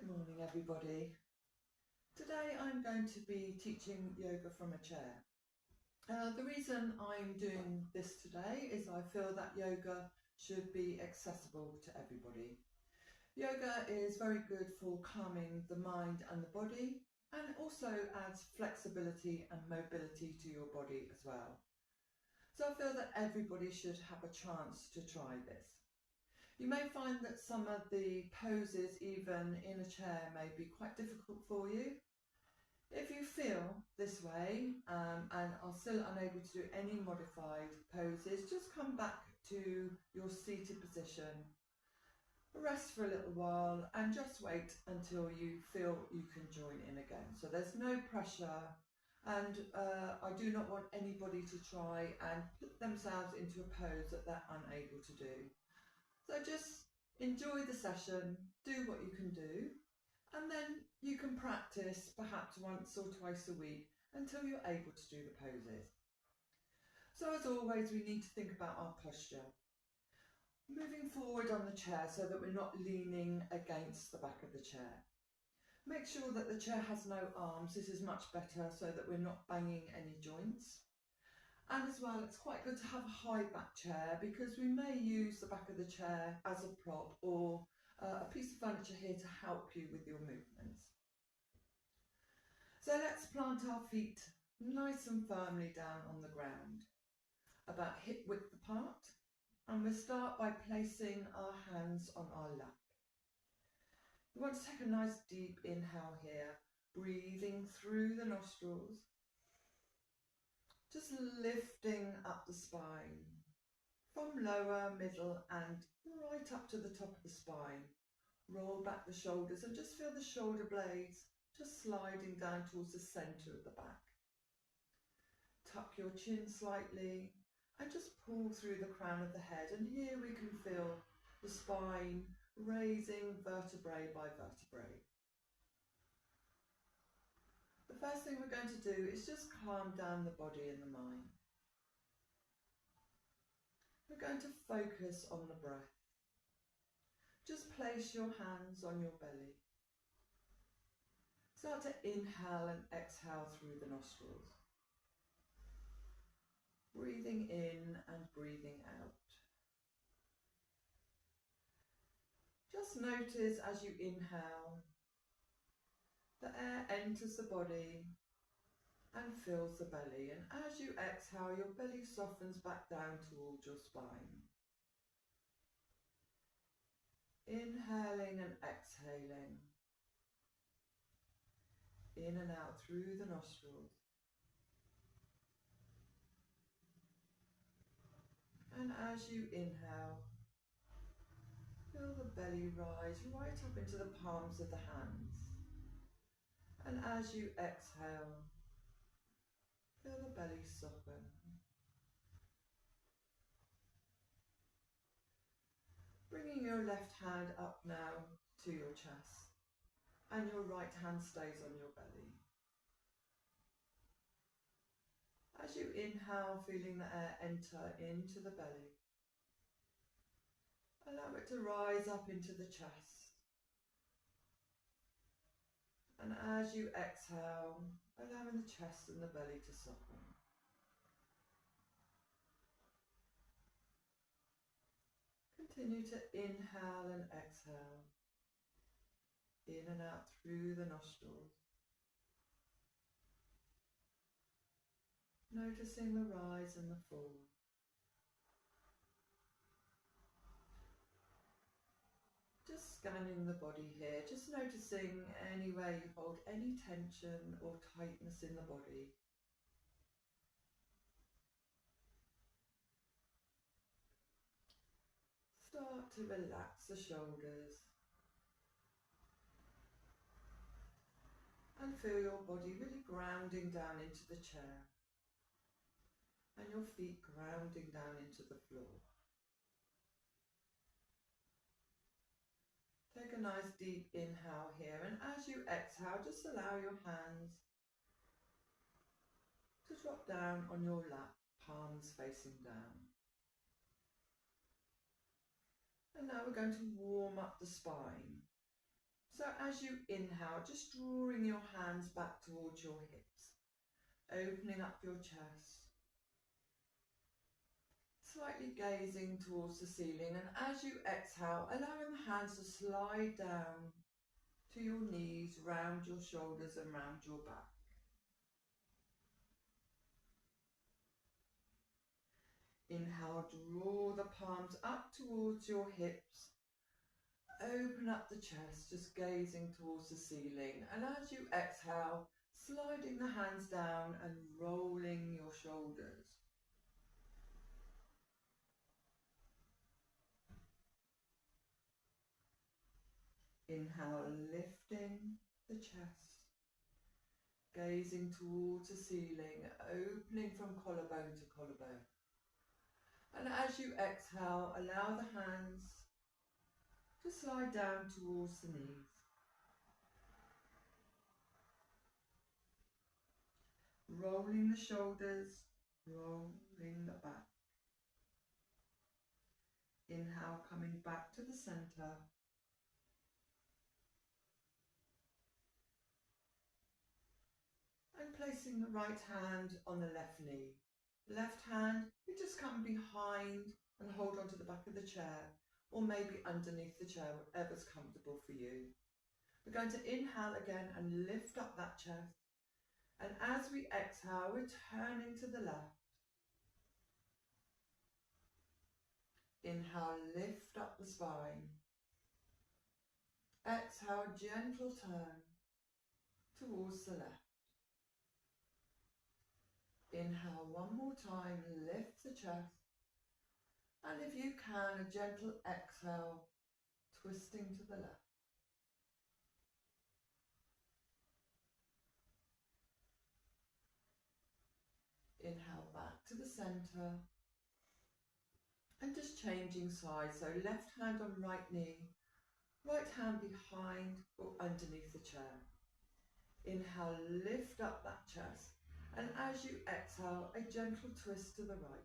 Good morning, everybody. Today I'm going to be teaching yoga from a chair. The reason I'm doing this today is I feel that yoga should be accessible to everybody. Yoga is very good for calming the mind and the body, and also adds flexibility and mobility to your body as well. So I feel that everybody should have a chance to try this. You may find that some of the poses, even in a chair, may be quite difficult for you. If you feel this way and are still unable to do any modified poses, just come back to your seated position, rest for a little while and just wait until you feel you can join in again. So there's no pressure, and I do not want anybody to try and put themselves into a pose that they're unable to do. So just enjoy the session, do what you can do, and then you can practice perhaps once or twice a week until you're able to do the poses. So as always, we need to think about our posture. Moving forward on the chair so that we're not leaning against the back of the chair. Make sure that the chair has no arms. This is much better so that we're not banging any joints. And as well, it's quite good to have a high back chair because we may use the back of the chair as a prop or a piece of furniture here to help you with your movements. So let's plant our feet nice and firmly down on the ground, about hip width apart, and we'll start by placing our hands on our lap. We want to take a nice deep inhale here, breathing through the nostrils, just lifting up the spine from lower, middle and right up to the top of the spine. Roll back the shoulders and just feel the shoulder blades just sliding down towards the centre of the back. Tuck your chin slightly and just pull through the crown of the head, and here we can feel the spine raising vertebrae by vertebrae. The first thing we're going to do is just calm down the body and the mind. We're going to focus on the breath. Just place your hands on your belly. Start to inhale and exhale through the nostrils. Breathing in and breathing out. Just notice as you inhale, the air enters the body and fills the belly, and as you exhale, your belly softens back down towards your spine. Inhaling and exhaling, in and out through the nostrils. And as you inhale, feel the belly rise right up into the palms of the hands. And as you exhale, feel the belly soften. Bringing your left hand up now to your chest, and your right hand stays on your belly. As you inhale, feeling the air enter into the belly. Allow it to rise up into the chest. And as you exhale, allowing the chest and the belly to soften. Continue to inhale and exhale, in and out through the nostrils. Noticing the rise and the fall. Just scanning the body here, just noticing anywhere you hold any tension or tightness in the body. Start to relax the shoulders and feel your body really grounding down into the chair and your feet grounding down into the floor. Take a nice deep inhale here, and as you exhale, just allow your hands to drop down on your lap, palms facing down. And now we're going to warm up the spine. So as you inhale, just drawing your hands back towards your hips, opening up your chest, slightly gazing towards the ceiling, and as you exhale, allowing the hands to slide down to your knees, round your shoulders and round your back. Inhale, draw the palms up towards your hips, open up the chest, just gazing towards the ceiling, and as you exhale, sliding the hands down and rolling your shoulders. Inhale, lifting the chest, gazing towards the ceiling, opening from collarbone to collarbone. And as you exhale, allow the hands to slide down towards the knees. Rolling the shoulders, rolling the back. Inhale, coming back to the center. And placing the right hand on the left knee. Left hand, you just come behind and hold onto the back of the chair, or maybe underneath the chair, whatever's comfortable for you. We're going to inhale again and lift up that chest. And as we exhale, we're turning to the left. Inhale, lift up the spine. Exhale, gentle turn towards the left. Inhale one more time, lift the chest. And if you can, a gentle exhale, twisting to the left. Inhale back to the center. And just changing sides, so left hand on right knee, right hand behind or underneath the chair. Inhale, lift up that chest. And as you exhale, a gentle twist to the right.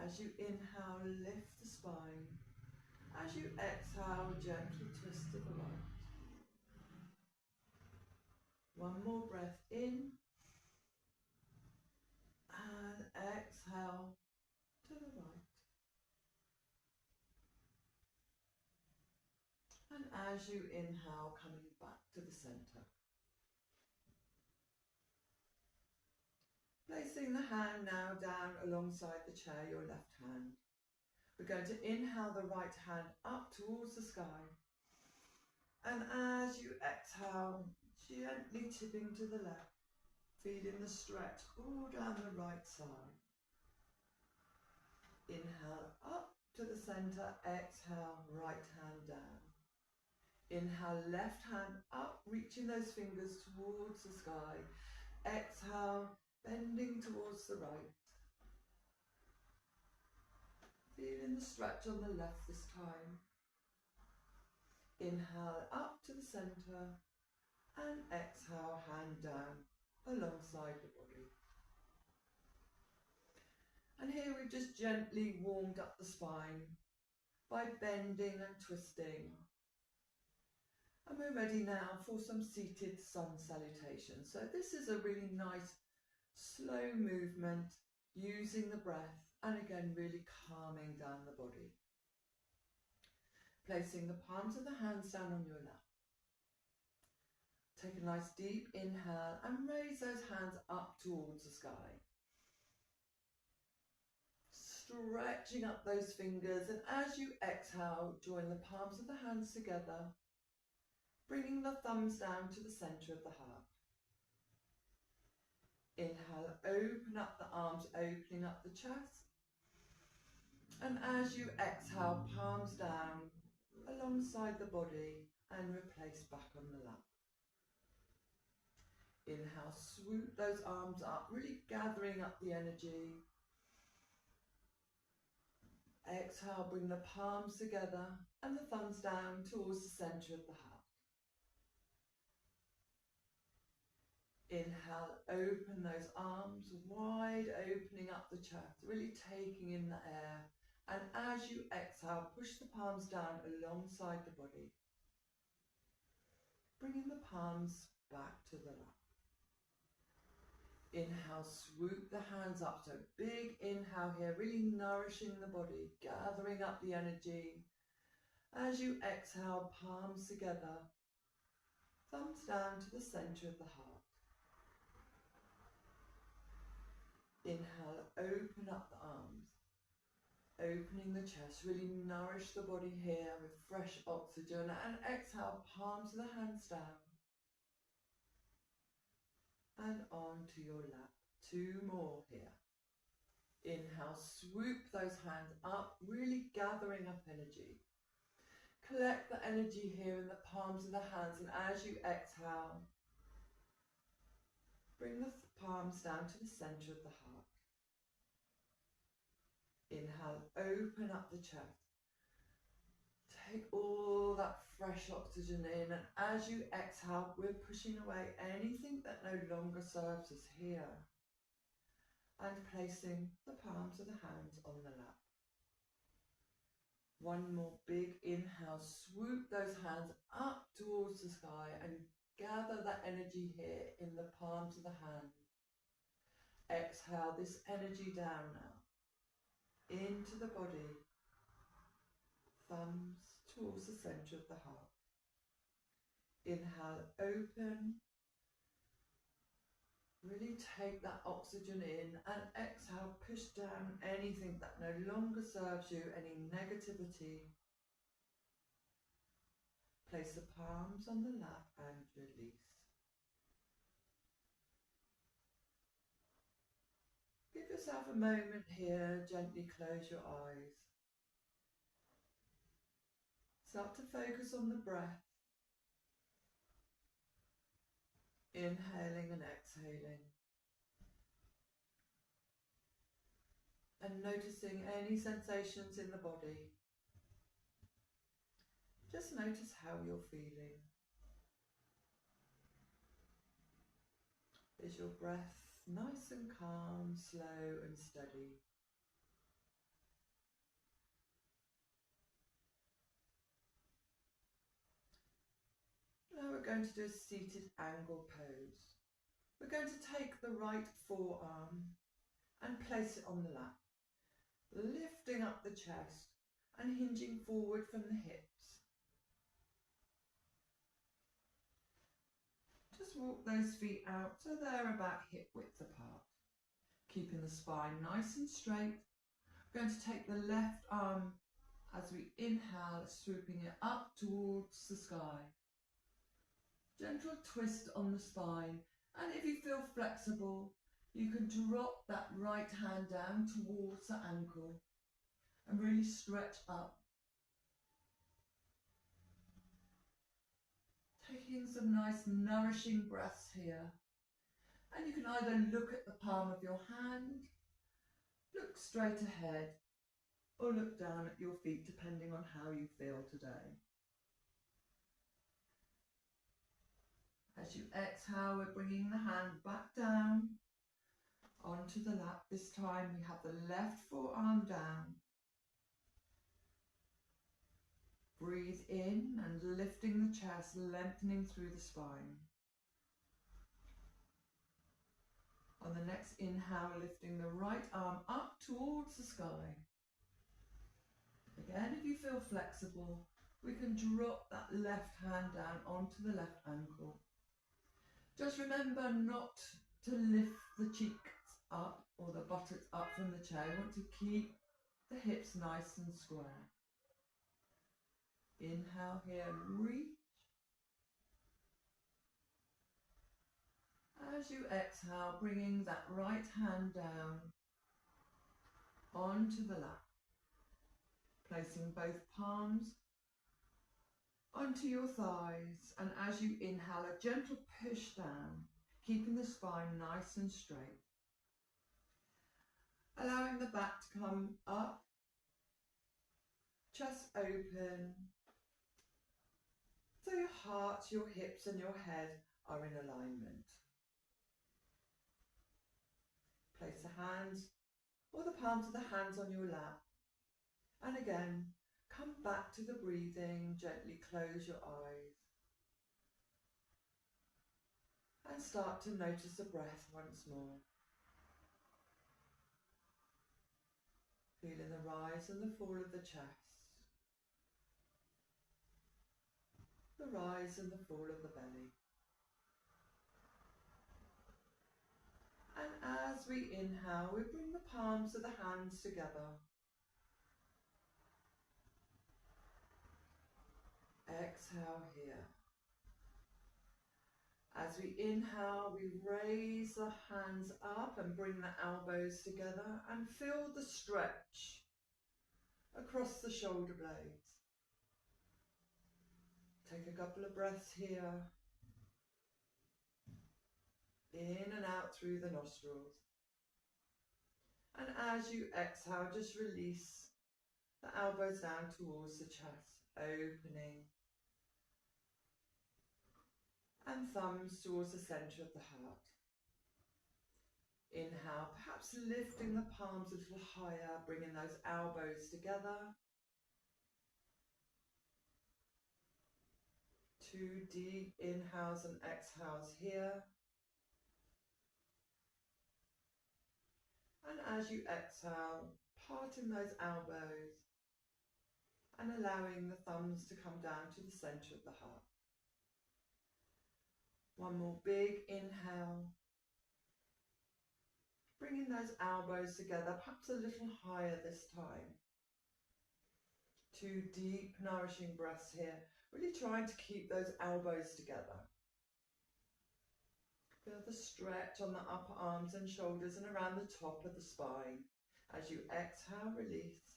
As you inhale, lift the spine. As you exhale, gentle twist to the right. One more breath in. And exhale to the right. And as you inhale, coming back to the center. Placing the hand now down alongside the chair, your left hand. We're going to inhale the right hand up towards the sky. And as you exhale, gently tipping to the left, feeling the stretch all down the right side. Inhale up to the center, exhale, right hand down. Inhale, left hand up, reaching those fingers towards the sky. Exhale, bending towards the right. Feeling the stretch on the left this time. Inhale up to the center and exhale, hand down alongside the body. And here we've just gently warmed up the spine by bending and twisting. And we're ready now for some seated sun salutation. So this is a really nice slow movement using the breath and again really calming down the body. Placing the palms of the hands down on your lap. Take a nice deep inhale and raise those hands up towards the sky. Stretching up those fingers, and as you exhale, join the palms of the hands together, bringing the thumbs down to the center of the heart. Inhale, open up the arms, opening up the chest. And as you exhale, palms down alongside the body and replace back on the lap. Inhale, swoop those arms up, really gathering up the energy. Exhale, bring the palms together and the thumbs down towards the center of the heart. Inhale, open those arms wide, opening up the chest, really taking in the air And as you exhale, push the palms down alongside the body, bringing the palms back to the lap. Inhale, swoop the hands up. So big inhale here, really nourishing the body, gathering up the energy. As you exhale, palms together, thumbs down to the center of the heart. Inhale, open up the arms, opening the chest, really nourish the body here with fresh oxygen. And exhale, palms of the hands down and onto your lap. 2 more here. Inhale, swoop those hands up, really gathering up energy. Collect the energy here in the palms of the hands, and as you exhale, bring the palms down to the center of the heart. Inhale, open up the chest. Take all that fresh oxygen in, and as you exhale, we're pushing away anything that no longer serves us here, and placing the palms of the hands on the lap. 1 more big inhale, swoop those hands up towards the sky and gather that energy here in the palms of the hand. Exhale this energy down now, into the body, thumbs towards the center of the heart. Inhale, open. Really take that oxygen in, and exhale, push down anything that no longer serves you, any negativity. Place the palms on the lap and release. Give yourself a moment here, gently close your eyes. Start to focus on the breath. Inhaling and exhaling. And noticing any sensations in the body. Just notice how you're feeling. Is your breath nice and calm, slow and steady? Now we're going to do a seated angle pose. We're going to take the right forearm and place it on the lap, lifting up the chest and hinging forward from the hips. Just walk those feet out so they're about hip width apart, keeping the spine nice and straight. We're going to take the left arm as we inhale, swooping it up towards the sky. Gentle twist on the spine, and if you feel flexible, you can drop that right hand down towards the ankle and really stretch up. Taking some nice nourishing breaths here. And you can either look at the palm of your hand, look straight ahead, or look down at your feet, depending on how you feel today. As you exhale, we're bringing the hand back down onto the lap. This time we have the left forearm down. Breathe in and lifting the chest, lengthening through the spine. On the next inhale, lifting the right arm up towards the sky. Again, if you feel flexible, we can drop that left hand down onto the left ankle. Just remember not to lift the cheeks up or the buttocks up from the chair. You want to keep the hips nice and square. Inhale here, reach. As you exhale, bringing that right hand down onto the lap, placing both palms onto your thighs, and as you inhale, a gentle push down, keeping the spine nice and straight. Allowing the back to come up, chest open, so your heart, your hips and your head are in alignment. Place the hands or the palms of the hands on your lap. And again, come back to the breathing, gently close your eyes. And start to notice the breath once more. Feeling the rise and the fall of the chest. The rise and the fall of the belly. And as we inhale, we bring the palms of the hands together. Exhale here. As we inhale, we raise the hands up and bring the elbows together and feel the stretch across the shoulder blades. Take a couple of breaths here. In and out through the nostrils. And as you exhale, just release the elbows down towards the chest, opening. And thumbs towards the centre of the heart. Inhale, perhaps lifting the palms a little higher, bringing those elbows together. 2 deep inhales and exhales here. And as you exhale, parting those elbows and allowing the thumbs to come down to the centre of the heart. One more big inhale. Bringing those elbows together, perhaps a little higher this time. 2 deep, nourishing breaths here. Really trying to keep those elbows together. Feel the stretch on the upper arms and shoulders and around the top of the spine. As you exhale, release.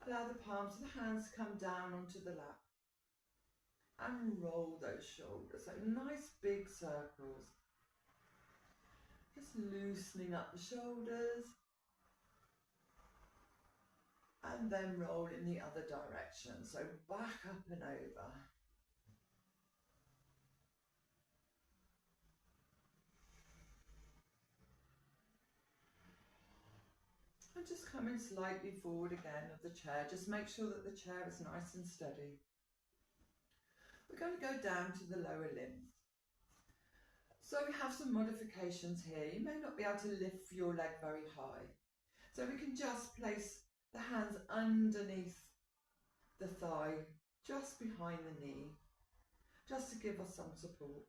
Allow the palms of the hands to come down onto the lap. And roll those shoulders, so nice big circles. Just loosening up the shoulders. And then roll in the other direction, so back up and over. And just coming slightly forward again of the chair. Just make sure that the chair is nice and steady. We're going to go down to the lower limbs. So we have some modifications here. You may not be able to lift your leg very high. So we can just place the hands underneath the thigh, just behind the knee, just to give us some support.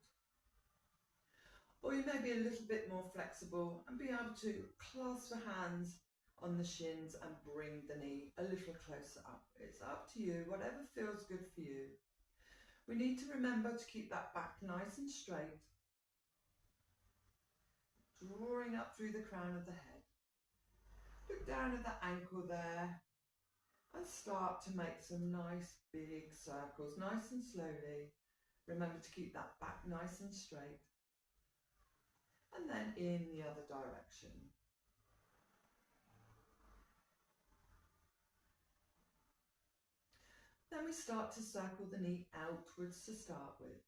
Or you may be a little bit more flexible and be able to clasp the hands on the shins and bring the knee a little closer up. It's up to you, whatever feels good for you. We need to remember to keep that back nice and straight, drawing up through the crown of the head. Look down at the ankle there and start to make some nice big circles, nice and slowly. Remember to keep that back nice and straight. And then in the other direction. Then we start to circle the knee outwards to start with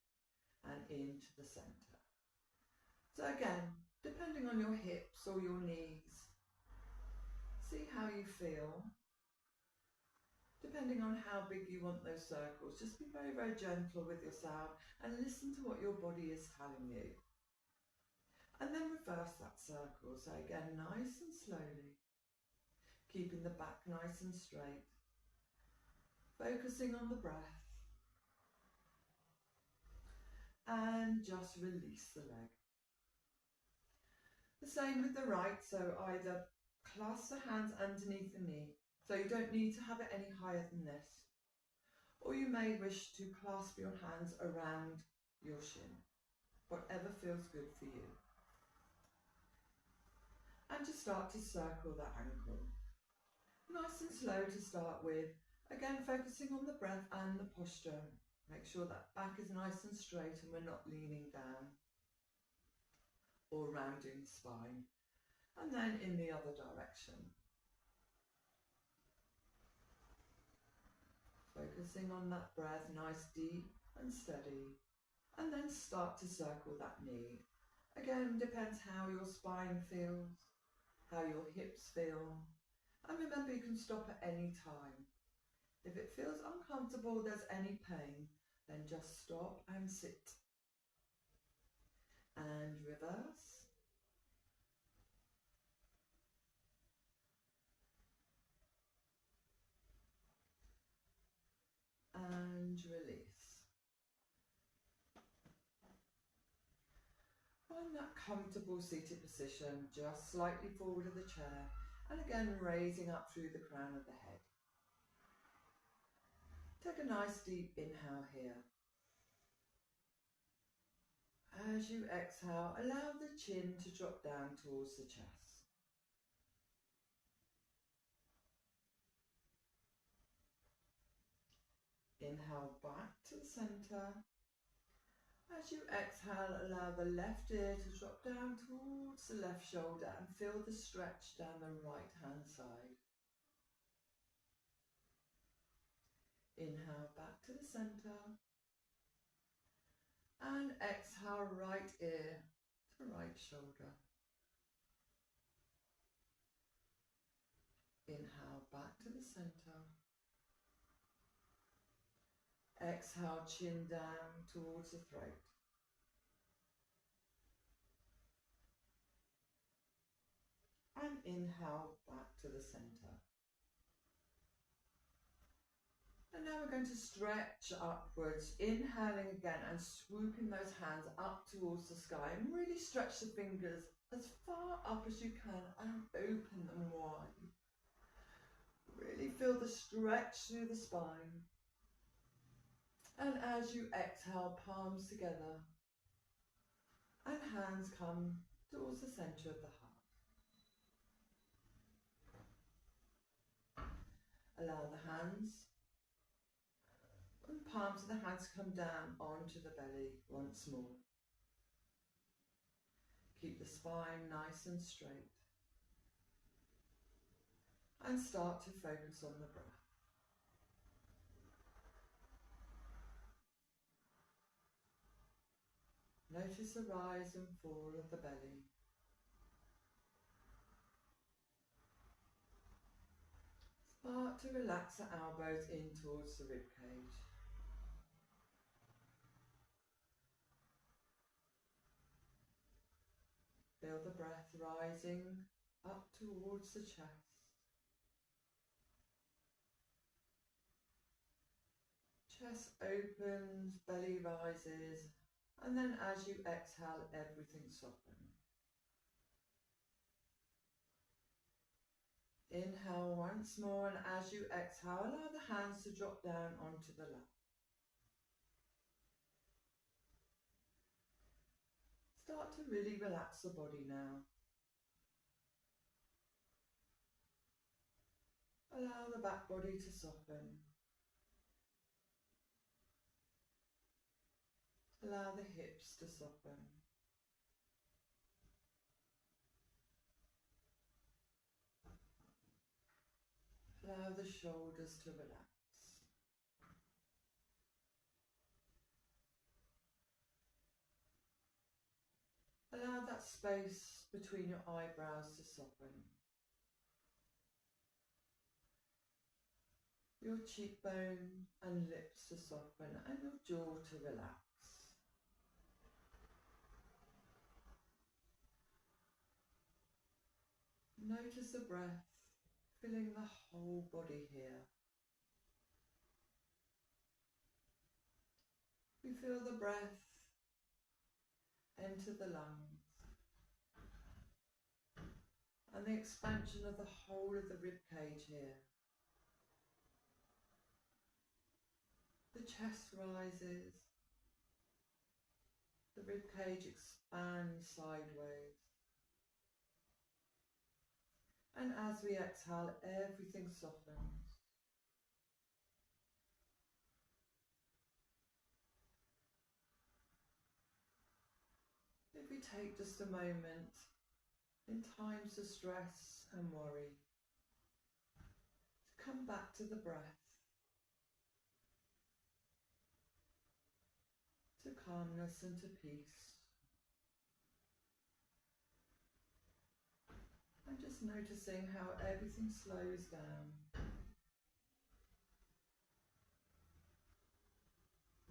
and into the centre. So again, depending on your hips or your knees, see how you feel. Depending on how big you want those circles, just be very, very gentle with yourself and listen to what your body is telling you. And then reverse that circle. So again, nice and slowly, keeping the back nice and straight. Focusing on the breath. And just release the leg. The same with the right, so either clasp the hands underneath the knee, so you don't need to have it any higher than this. Or you may wish to clasp your hands around your shin, whatever feels good for you. And just start to circle that ankle. Nice and slow to start with. Again, focusing on the breath and the posture. Make sure that back is nice and straight and we're not leaning down or rounding the spine. And then in the other direction. Focusing on that breath, nice, deep and steady. And then start to circle that knee. Again, depends how your spine feels. how your hips feel. And remember, you can stop at any time. If it feels uncomfortable, there's any pain, then just stop and sit. And reverse. And release. Find that comfortable seated position, just slightly forward of the chair, and again raising up through the crown of the head. Take a nice deep inhale here. As you exhale, allow the chin to drop down towards the chest. Inhale back to the centre. As you exhale, allow the left ear to drop down towards the left shoulder and feel the stretch down the right hand side. Inhale back to the centre. And exhale, right ear to right shoulder. Inhale back to the centre. Exhale, chin down towards the throat. And inhale back to the centre. And now we're going to stretch upwards, inhaling again and swooping those hands up towards the sky, and really stretch the fingers as far up as you can and open them wide. Really feel the stretch through the spine. And as you exhale, palms together and hands come towards the centre of the heart. Allow the hands and palms of the hands come down onto the belly once more. Keep the spine nice and straight. And start to focus on the breath. Notice the rise and fall of the belly. Start to relax the elbows in towards the rib cage. Feel the breath rising up towards the chest. Chest opens, belly rises, and then as you exhale, everything softens. Inhale once more, and as you exhale, allow the hands to drop down onto the lap. Start to really relax the body now. Allow the back body to soften. Allow the hips to soften. Allow the shoulders to relax. Allow that space between your eyebrows to soften. Your cheekbone and lips to soften, and your jaw to relax. Notice the breath filling the whole body here. We feel the breath enter the lungs and the expansion of the whole of the rib cage here. The chest rises, the rib cage expands sideways. And as we exhale, everything softens. If we take just a moment in times of stress and worry, to come back to the breath, to calmness and to peace. And just noticing how everything slows down.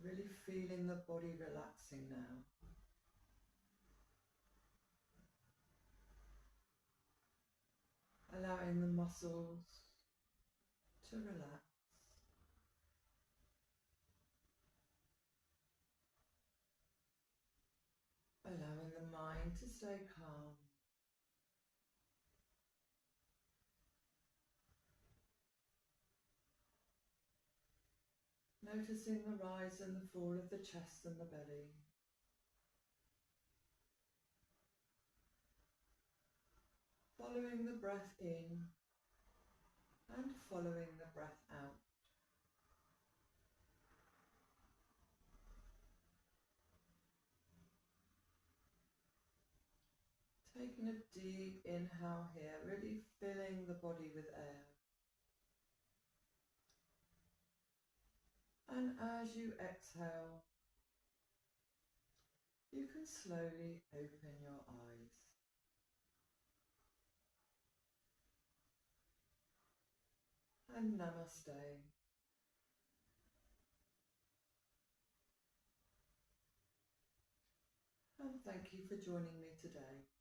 Really feeling the body relaxing now. Allowing the muscles to relax. Allowing the mind to stay calm. Noticing the rise and the fall of the chest and the belly. Following the breath in and following the breath out. Taking a deep inhale here, really filling the body with air. And as you exhale, you can slowly open your eyes. And namaste. And thank you for joining me today.